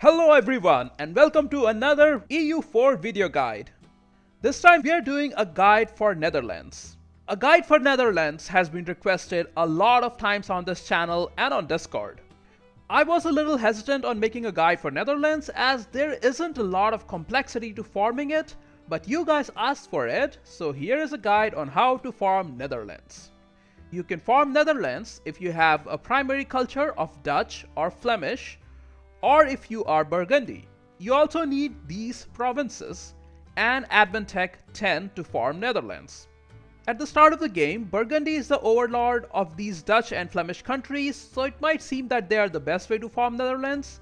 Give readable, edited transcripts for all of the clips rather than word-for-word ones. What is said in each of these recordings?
Hello everyone and welcome to another EU4 video guide. This time we are doing a guide for Netherlands. A guide for Netherlands has been requested a lot of times on this channel and on Discord. I was a little hesitant on making a guide for Netherlands as there isn't a lot of complexity to farming it, but you guys asked for it, so here is a guide on how to farm Netherlands. You can farm Netherlands if you have a primary culture of Dutch or Flemish, or if you are Burgundy. You also need these provinces and admin tech 10 to farm Netherlands. At the start of the game, Burgundy is the overlord of these Dutch and Flemish countries, so it might seem that they are the best way to farm Netherlands.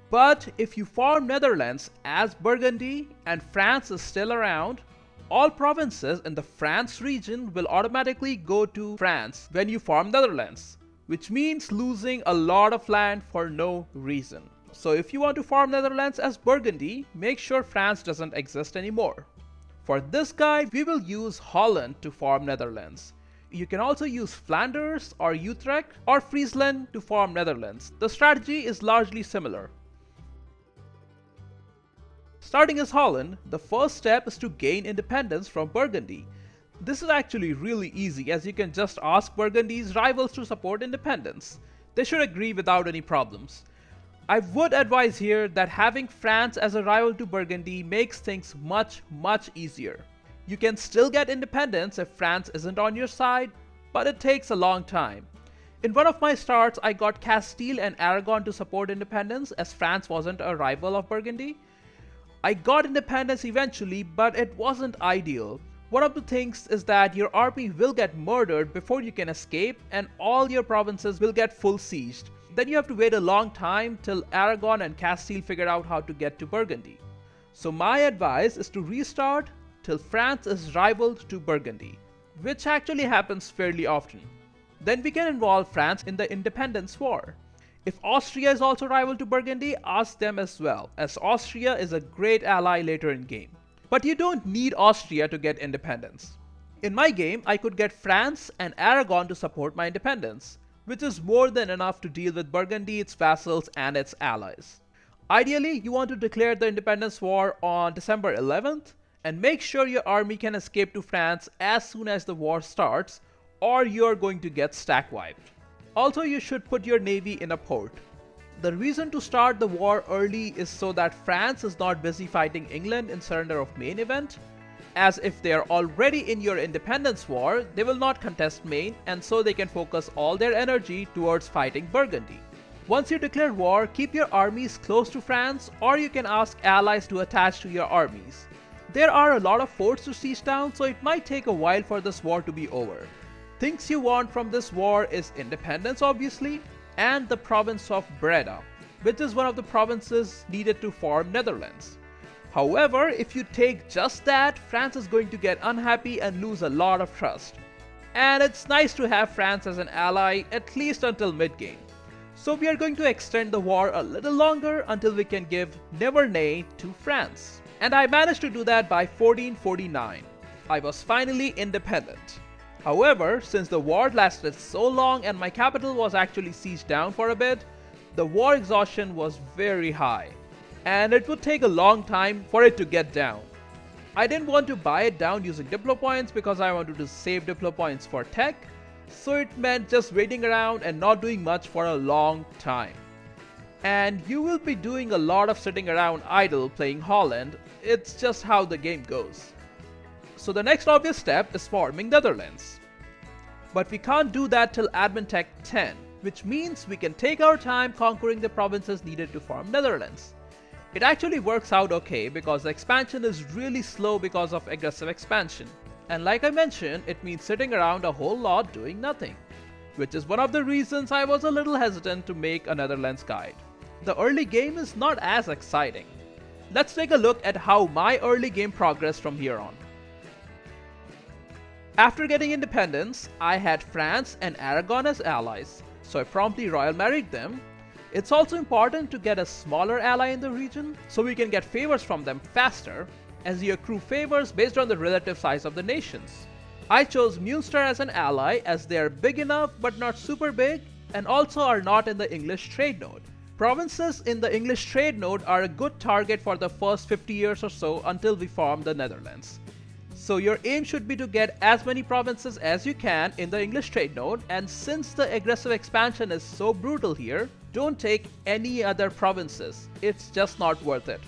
But if you farm Netherlands as Burgundy and France is still around, all provinces in the France region will automatically go to France when you farm Netherlands, which means losing a lot of land for no reason. So if you want to farm Netherlands as Burgundy, make sure France doesn't exist anymore. For this guide, we will use Holland to farm Netherlands. You can also use Flanders or Utrecht or Friesland to farm Netherlands. The strategy is largely similar. Starting as Holland, the first step is to gain independence from Burgundy. This is actually really easy as you can just ask Burgundy's rivals to support independence. They should agree without any problems. I would advise here that having France as a rival to Burgundy makes things much easier. You can still get independence if France isn't on your side, but it takes a long time. In one of my starts, I got Castile and Aragon to support independence as France wasn't a rival of Burgundy. I got independence eventually, but it wasn't ideal. One of the things is that your army will get murdered before you can escape and all your provinces will get full sieged. Then you have to wait a long time till Aragon and Castile figure out how to get to Burgundy. So my advice is to restart till France is rivaled to Burgundy, which actually happens fairly often. Then we can involve France in the independence war. If Austria is also rival to Burgundy, ask them as well, as Austria is a great ally later in game. But you don't need Austria to get independence. In my game, I could get France and Aragon to support my independence, which is more than enough to deal with Burgundy, its vassals, and its allies. Ideally, you want to declare the independence war on December 11th, and make sure your army can escape to France as soon as the war starts, or you're going to get stack wiped. Also, you should put your navy in a port. The reason to start the war early is so that France is not busy fighting England in surrender of Maine event, as if they are already in your independence war, they will not contest Maine and so they can focus all their energy towards fighting Burgundy. Once you declare war, keep your armies close to France or you can ask allies to attach to your armies. There are a lot of forts to siege down, so it might take a while for this war to be over. Things you want from this war is independence obviously, and the province of Breda, which is one of the provinces needed to farm Netherlands. However, if you take just that, France is going to get unhappy and lose a lot of trust. And it's nice to have France as an ally, at least until mid-game. So we are going to extend the war a little longer until we can give Never Nay to France. And I managed to do that by 1449. I was finally independent. However, since the war lasted so long and my capital was actually sieged down for a bit, the war exhaustion was very high. And it would take a long time for it to get down. I didn't want to buy it down using Diplo points because I wanted to save Diplo points for tech, so it meant just waiting around and not doing much for a long time. And you will be doing a lot of sitting around idle playing Holland, it's just how the game goes. So the next obvious step is farming Netherlands. But we can't do that till admin tech 10, which means we can take our time conquering the provinces needed to farm Netherlands. It actually works out okay because the expansion is really slow because of aggressive expansion. And like I mentioned, it means sitting around a whole lot doing nothing, which is one of the reasons I was a little hesitant to make a Netherlands guide. The early game is not as exciting. Let's take a look at how my early game progressed from here on. After getting independence, I had France and Aragon as allies, so I promptly royal married them. It's also important to get a smaller ally in the region so we can get favors from them faster, as you accrue favors based on the relative size of the nations. I chose Munster as an ally as they are big enough but not super big and also are not in the English trade node, Provinces in the English trade node are a good target for the first 50 years or so until we form the Netherlands. So your aim should be to get as many provinces as you can in the English trade node, and since the aggressive expansion is so brutal here, don't take any other provinces. It's just not worth it.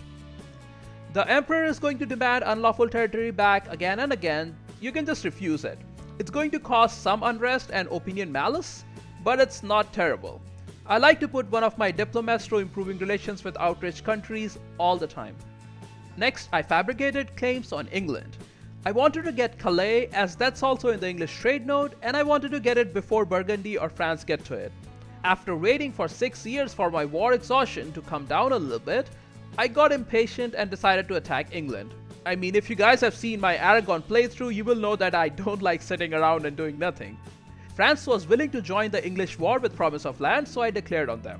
The Emperor is going to demand unlawful territory back again and again. You can just refuse it. It's going to cause some unrest and opinion malice, but it's not terrible. I like to put one of my diplomats through improving relations with outraged countries all the time. Next, I fabricated claims on England. I wanted to get Calais as that's also in the English trade node, and I wanted to get it before Burgundy or France get to it. After waiting for 6 years for my war exhaustion to come down a little bit, I got impatient and decided to attack England. I mean, if you guys have seen my Aragon playthrough, you will know that I don't like sitting around and doing nothing. France was willing to join the English war with promise of land, so I declared on them.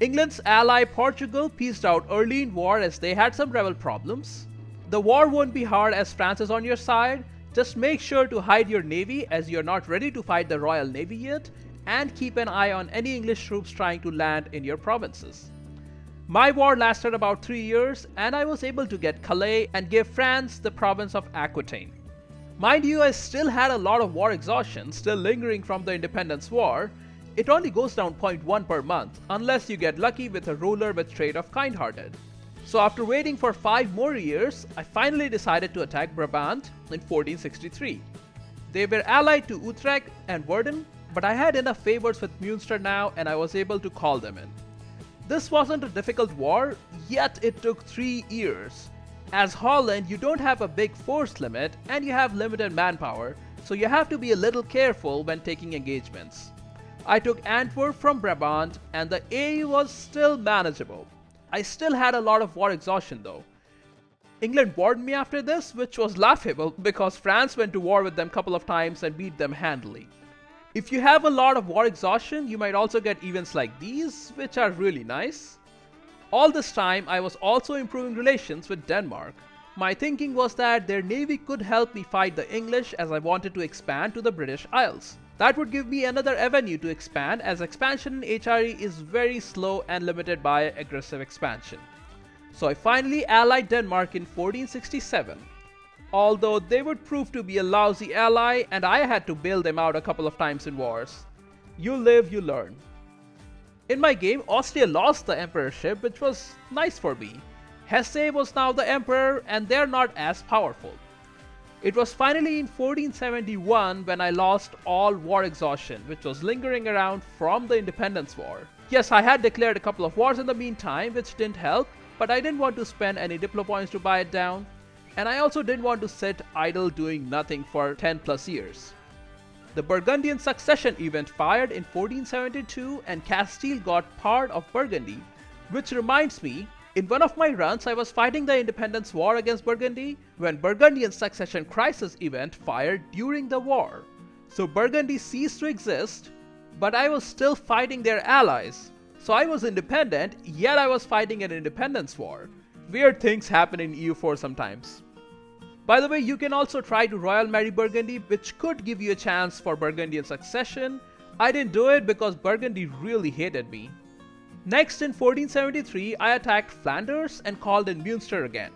England's ally Portugal peaced out early in war as they had some rebel problems. The war won't be hard as France is on your side. Just make sure to hide your navy as you're not ready to fight the Royal Navy yet, and keep an eye on any English troops trying to land in your provinces. My war lasted about 3 years, and I was able to get Calais and give France the province of Aquitaine. Mind you, I still had a lot of war exhaustion still lingering from the Independence War. It only goes down 0.1 per month, unless you get lucky with a ruler with trait of kind-hearted. So after waiting for 5 more years, I finally decided to attack Brabant in 1463. They were allied to Utrecht and Verden, but I had enough favors with Münster now and I was able to call them in. This wasn't a difficult war, yet it took 3 years. As Holland, you don't have a big force limit and you have limited manpower, so you have to be a little careful when taking engagements. I took Antwerp from Brabant and the AE was still manageable. I still had a lot of war exhaustion though. England warned me after this, which was laughable because France went to war with them a couple of times and beat them handily. If you have a lot of war exhaustion, you might also get events like these, which are really nice. All this time, I was also improving relations with Denmark. My thinking was that their navy could help me fight the English as I wanted to expand to the British Isles. That would give me another avenue to expand as expansion in HRE is very slow and limited by aggressive expansion. So I finally allied Denmark in 1467. Although they would prove to be a lousy ally and I had to bail them out a couple of times in wars. You live, you learn. In my game, Austria lost the emperorship, which was nice for me. Hesse was now the emperor and they're not as powerful. It was finally in 1471 when I lost all war exhaustion, which was lingering around from the Independence War. Yes, I had declared a couple of wars in the meantime, which didn't help, but I didn't want to spend any diplo points to buy it down. And I also didn't want to sit idle doing nothing for 10 plus years. The Burgundian succession event fired in 1472 and Castile got part of Burgundy, which reminds me, in one of my runs I was fighting the Independence War against Burgundy when Burgundian succession crisis event fired during the war. So Burgundy ceased to exist, but I was still fighting their allies. So I was independent, yet I was fighting an independence war. Weird things happen in EU4 sometimes. By the way, you can also try to royal marry Burgundy, which could give you a chance for Burgundian succession. I didn't do it because Burgundy really hated me. Next in 1473, I attacked Flanders and called in Münster again.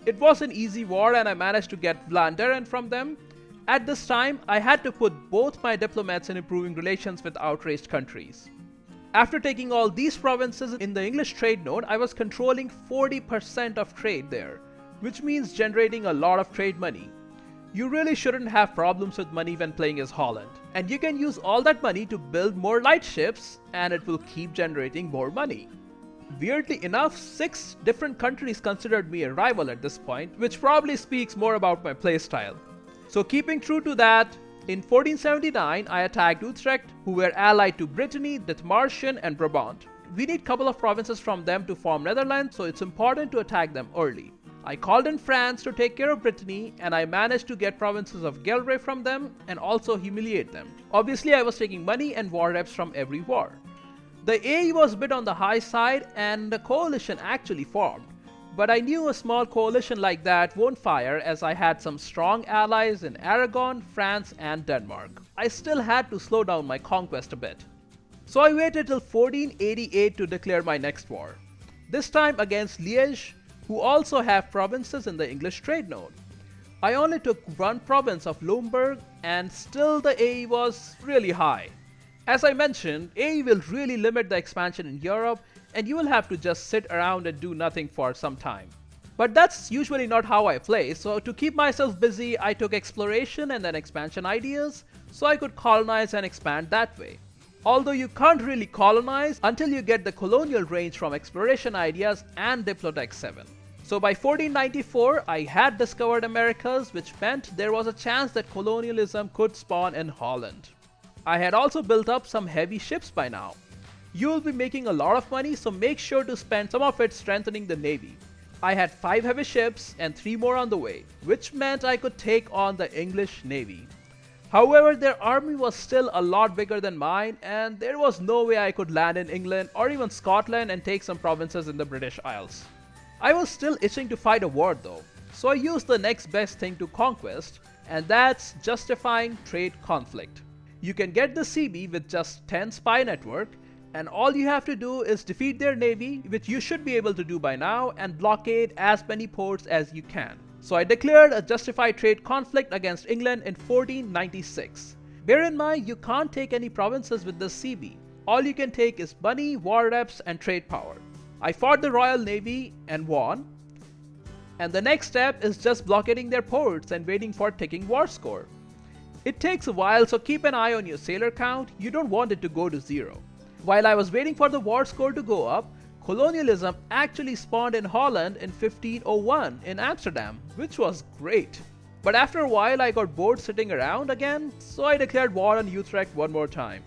It was an easy war and I managed to get Vlaanderen from them. At this time, I had to put both my diplomats in improving relations with outraged countries. After taking all these provinces in the English trade node, I was controlling 40% of trade there, which means generating a lot of trade money. You really shouldn't have problems with money when playing as Holland. And you can use all that money to build more light ships and it will keep generating more money. Weirdly enough, 6 different countries considered me a rival at this point, which probably speaks more about my playstyle. So keeping true to that, in 1479, I attacked Utrecht, who were allied to Brittany, Dithmarschen and Brabant. We need a couple of provinces from them to form Netherlands, so it's important to attack them early. I called in France to take care of Brittany, and I managed to get provinces of Gelre from them and also humiliate them. Obviously, I was taking money and war reps from every war. The AE was a bit on the high side and the coalition actually formed. But I knew a small coalition like that won't fire as I had some strong allies in Aragon, France and Denmark. I still had to slow down my conquest a bit. So I waited till 1488 to declare my next war. This time against Liège, who also have provinces in the English trade node. I only took one province of Limburg and still the AE was really high. As I mentioned, AE will really limit the expansion in Europe and you will have to just sit around and do nothing for some time. But that's usually not how I play, so to keep myself busy I took exploration and then expansion ideas so I could colonize and expand that way. Although you can't really colonize until you get the colonial range from exploration ideas and Diplotech 7. So by 1494 I had discovered Americas, which meant there was a chance that colonialism could spawn in Holland. I had also built up some heavy ships by now. You will be making a lot of money, so make sure to spend some of it strengthening the navy. I had 5 heavy ships and 3 more on the way, which meant I could take on the English navy. However, their army was still a lot bigger than mine and there was no way I could land in England or even Scotland and take some provinces in the British Isles. I was still itching to fight a war though, so I used the next best thing to conquest, and that's justifying trade conflict. You can get the CB with just 10 spy network, and all you have to do is defeat their navy, which you should be able to do by now, and blockade as many ports as you can. So I declared a justified trade conflict against England in 1496. Bear in mind, you can't take any provinces with the CB. All you can take is money, war reps, and trade power. I fought the Royal Navy and won. And the next step is just blockading their ports and waiting for ticking war score. It takes a while, so keep an eye on your sailor count. You don't want it to go to 0. While I was waiting for the war score to go up, colonialism actually spawned in Holland in 1501 in Amsterdam, which was great. But after a while I got bored sitting around again, so I declared war on Utrecht one more time.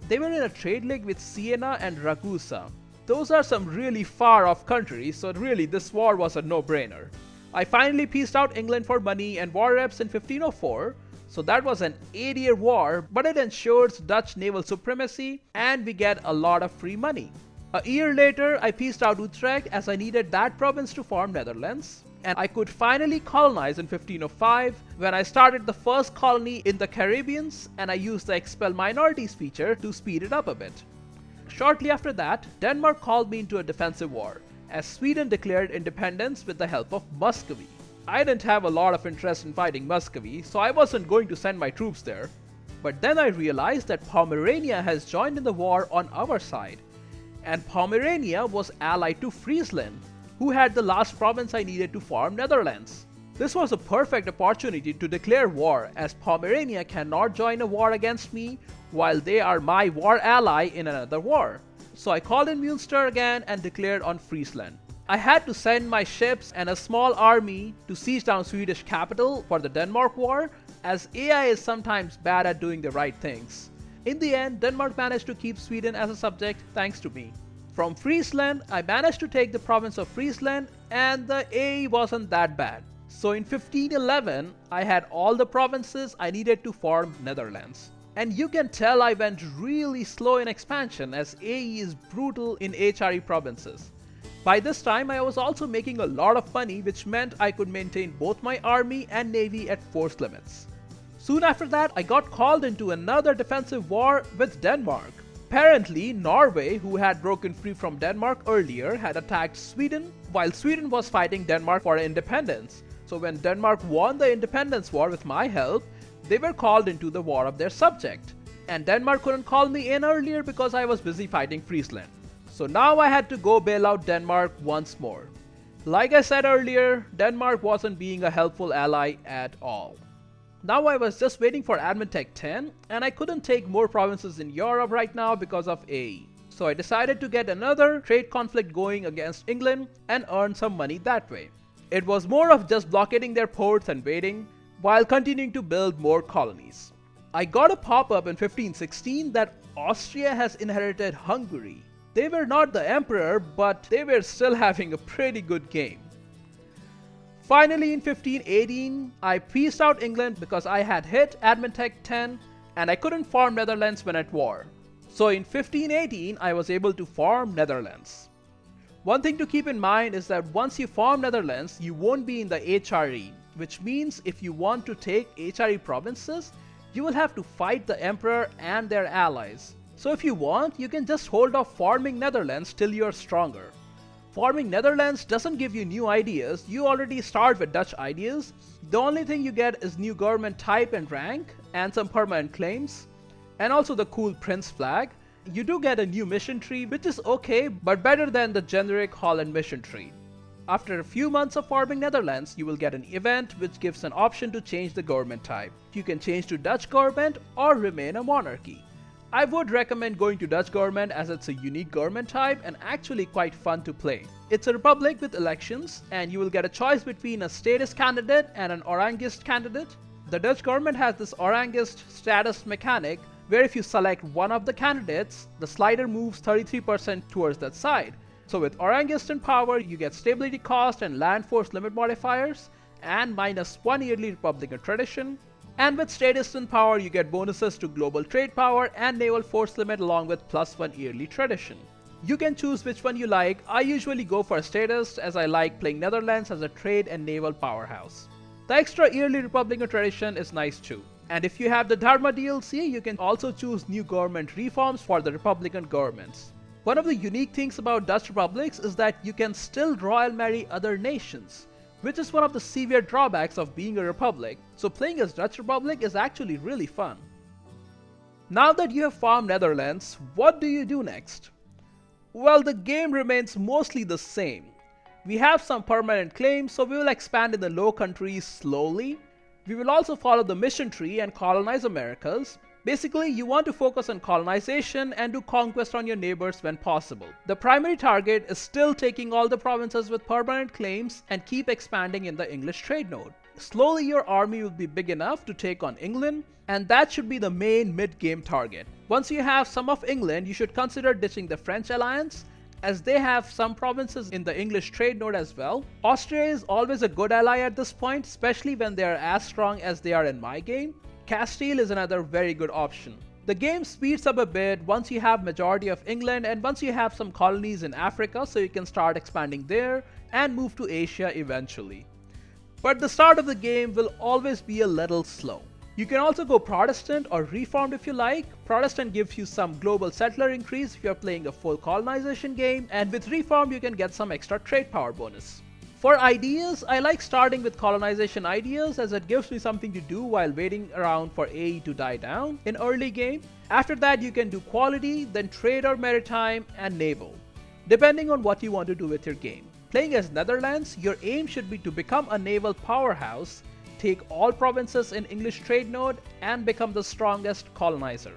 They were in a trade league with Siena and Ragusa. Those are some really far off countries, so really this war was a no-brainer. I finally pieced out England for money and war reps in 1504, so that was an 8-year war, but it ensures Dutch naval supremacy and we get a lot of free money. A year later, I pieced out Utrecht as I needed that province to form Netherlands, and I could finally colonize in 1505 when I started the first colony in the Caribbean and I used the expel minorities feature to speed it up a bit. Shortly after that, Denmark called me into a defensive war, as Sweden declared independence with the help of Muscovy. I didn't have a lot of interest in fighting Muscovy, so I wasn't going to send my troops there. But then I realized that Pomerania has joined in the war on our side. And Pomerania was allied to Friesland, who had the last province I needed to form Netherlands. This was a perfect opportunity to declare war, as Pomerania cannot join a war against me while they are my war ally in another war. So I called in Münster again and declared on Friesland. I had to send my ships and a small army to siege down Swedish capital for the Denmark war, as AI is sometimes bad at doing the right things. In the end, Denmark managed to keep Sweden as a subject thanks to me. From Friesland, I managed to take the province of Friesland and the AE wasn't that bad. So in 1511, I had all the provinces I needed to form Netherlands. And you can tell I went really slow in expansion, as AE is brutal in HRE provinces. By this time, I was also making a lot of money, which meant I could maintain both my army and navy at force limits. Soon after that, I got called into another defensive war with Denmark. Apparently, Norway, who had broken free from Denmark earlier, had attacked Sweden, while Sweden was fighting Denmark for independence. So when Denmark won the independence war with my help, they were called into the war of their subject. And Denmark couldn't call me in earlier because I was busy fighting Friesland. So now I had to go bail out Denmark once more. Like I said earlier, Denmark wasn't being a helpful ally at all. Now I was just waiting for Admin Tech 10 and I couldn't take more provinces in Europe right now because of AE. So I decided to get another trade conflict going against England and earn some money that way. It was more of just blockading their ports and waiting, while continuing to build more colonies. I got a pop-up in 1516 that Austria has inherited Hungary. They were not the emperor, but they were still having a pretty good game. Finally in 1518, I pieced out England because I had hit Admin Tech 10 and I couldn't form Netherlands when at war. So in 1518, I was able to form Netherlands. One thing to keep in mind is that once you form Netherlands, you won't be in the HRE, which means if you want to take HRE provinces, you will have to fight the emperor and their allies. So if you want, you can just hold off farming Netherlands till you're stronger. Farming Netherlands doesn't give you new ideas, you already start with Dutch ideas. The only thing you get is new government type and rank, and some permanent claims, and also the cool Prince flag. You do get a new mission tree, which is okay, but better than the generic Holland mission tree. After a few months of farming Netherlands, you will get an event which gives an option to change the government type. You can change to Dutch government or remain a monarchy. I would recommend going to Dutch government as it's a unique government type and actually quite fun to play. It's a republic with elections, and you will get a choice between a statist candidate and an orangist candidate. The Dutch government has this orangist status mechanic where if you select one of the candidates, the slider moves 33% towards that side. So with orangist in power, you get stability cost and land force limit modifiers, and -1 yearly republican tradition. And with statist in power, you get bonuses to global trade power and naval force limit along with +1 yearly tradition. You can choose which one you like. I usually go for statist as I like playing Netherlands as a trade and naval powerhouse. The extra yearly republican tradition is nice too. And if you have the Dharma DLC, you can also choose new government reforms for the republican governments. One of the unique things about Dutch republics is that you can still royal marry other nations, which is one of the severe drawbacks of being a republic, so playing as Dutch Republic is actually really fun. Now that you have farmed Netherlands, what do you do next? Well, the game remains mostly the same. We have some permanent claims, so we will expand in the Low Countries slowly. We will also follow the mission tree and colonize Americas. Basically, you want to focus on colonization and do conquest on your neighbors when possible. The primary target is still taking all the provinces with permanent claims and keep expanding in the English trade node. Slowly your army will be big enough to take on England, and that should be the main mid-game target. Once you have some of England, you should consider ditching the French alliance, as they have some provinces in the English trade node as well. Austria is always a good ally at this point, especially when they are as strong as they are in my game. Castile is another very good option. The game speeds up a bit once you have majority of England and once you have some colonies in Africa, so you can start expanding there and move to Asia eventually. But the start of the game will always be a little slow. You can also go Protestant or Reformed if you like. Protestant gives you some global settler increase if you're playing a full colonization game, and with Reformed you can get some extra trade power bonus. For ideas, I like starting with colonization ideas as it gives me something to do while waiting around for AE to die down in early game. After that you can do quality, then trade or maritime, and naval, depending on what you want to do with your game. Playing as Netherlands, your aim should be to become a naval powerhouse, take all provinces in English trade node, and become the strongest colonizer.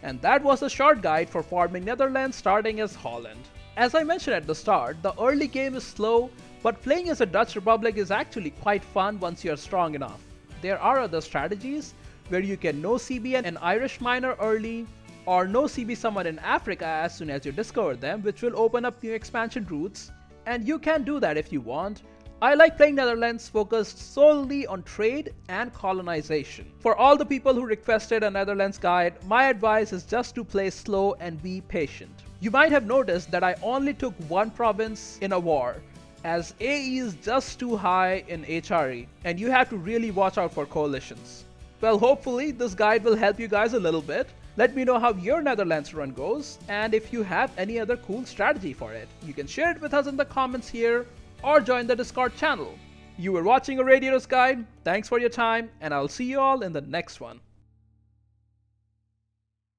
And that was a short guide for farming Netherlands starting as Holland. As I mentioned at the start, the early game is slow, but playing as a Dutch Republic is actually quite fun once you are strong enough. There are other strategies where you can no CB an Irish miner early, or no CB someone in Africa as soon as you discover them, which will open up new expansion routes, and you can do that if you want. I like playing Netherlands focused solely on trade and colonization. For all the people who requested a Netherlands guide, my advice is just to play slow and be patient. You might have noticed that I only took one province in a war, as AE is just too high in HRE, and you have to really watch out for coalitions. Well, hopefully this guide will help you guys a little bit. Let me know how your Netherlands run goes, and if you have any other cool strategy for it. You can share it with us in the comments here, or join the Discord channel. You were watching a Radiator's Guide. Thanks for your time, and I'll see you all in the next one.